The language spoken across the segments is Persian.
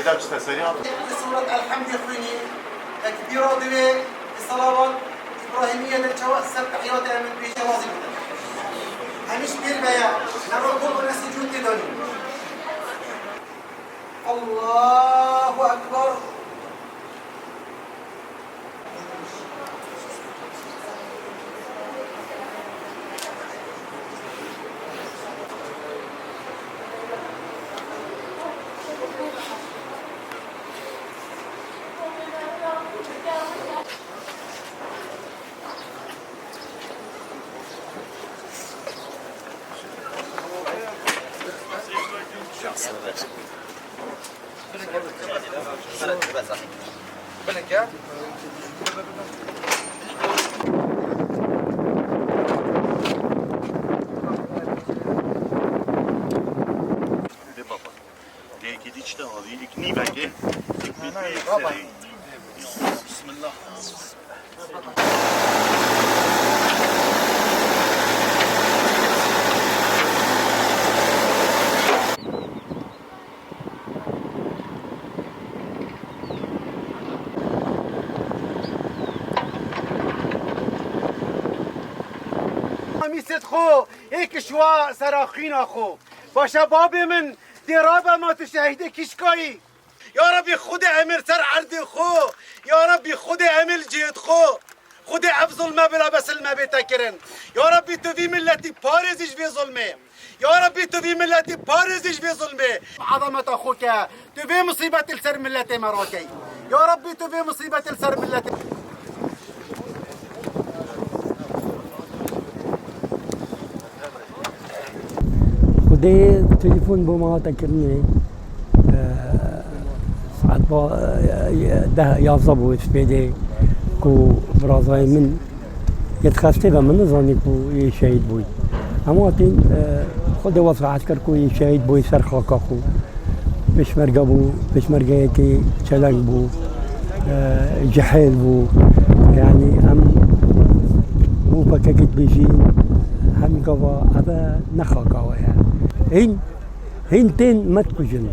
ده سريعة سورة الحمد يخويني تكبيرة دوي الصلوات إبراهيمية للجواز سبت حيوتها من بيجي واضح هميش بير بيا نركض ونسجود تدوني الله أكبر بسم الله میست خو یک شوا سراخین خو با شباب من درابه ما تو شهید کشکایی یا ربی خود امیر سر عرض خو یا ربی خود امیر جهد خو خود افضل ما بلا بس ما بتکرن یا ربی تو وی ملتی پارزش به ظلمه یا ربی تو وی ملتی پارزش به ظلمه عظمت اخوك تو وی مصیبت السر ملت مراکی یا ربی تو وی مصیبت السر ملت خدای تلفن با ما تکرنی ساعت با ده یافزه بود پیده کو برازای من یتخسته و من نزانی کو یه شهید بود اما تین خود وصاعت کرد کو یه شهید بود سر خاکا خو پشمرگه بود پشمرگه که چلنگ بود جحیل بود یعنی هم مو پککت بیشین هم گوا ابا نخاکا ویا هين تين ما تكوشن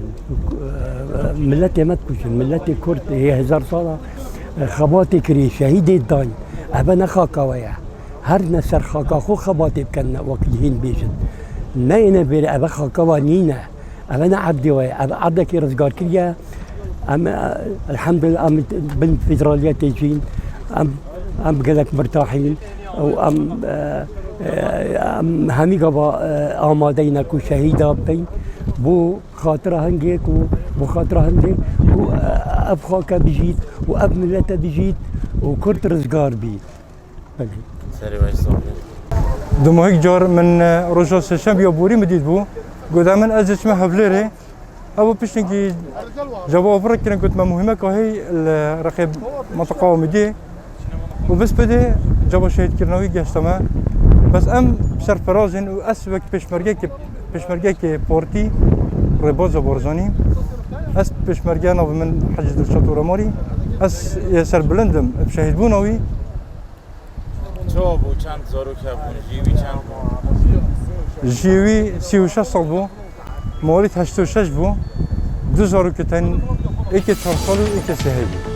ملتي ما تكوشن ملتي كرد هي 1000 سنة خباتي كري شهيدي الدان أبا نخاكا ويا هر نسر خاكا خو خباتي بكنا وكيهين بيجن نينا بيري أبا خاكا ونينا أبا نعبدي ويا أبا عبدك رزقار كريا الحمد لله أم بالفيدرالية تيجين أم بقلك مرتاحين وأم همی گوا آماده اینا کو شهیدا بین بو خاطر هنگی کو بو خاطر هنگی کو اب خاک بجید و اب ملت بجید و کرد رزگار بید سری وایسا دموهيك جار من رجل سشام يابوري مديد بو قدام من أزج ما هفليري أبو بيشنكي جابوا أبرك كنا كنت مهمة كهي الرقيب منطقة مدي وبس بدي جابوا شهيد كرناوي جاشتما بس ام سرفرازن و اس وقت پشمرگه که پارتی رباز بارزانی اس پشمرگه نو من حج دلشات رماری اس سر بلندم شهید بوناوی چه بو چند زارو که بون جیوی چند جیوی 36 سال بو موالید 86 بو 2 زارو که تن 1 4 سال و 1 سهیدی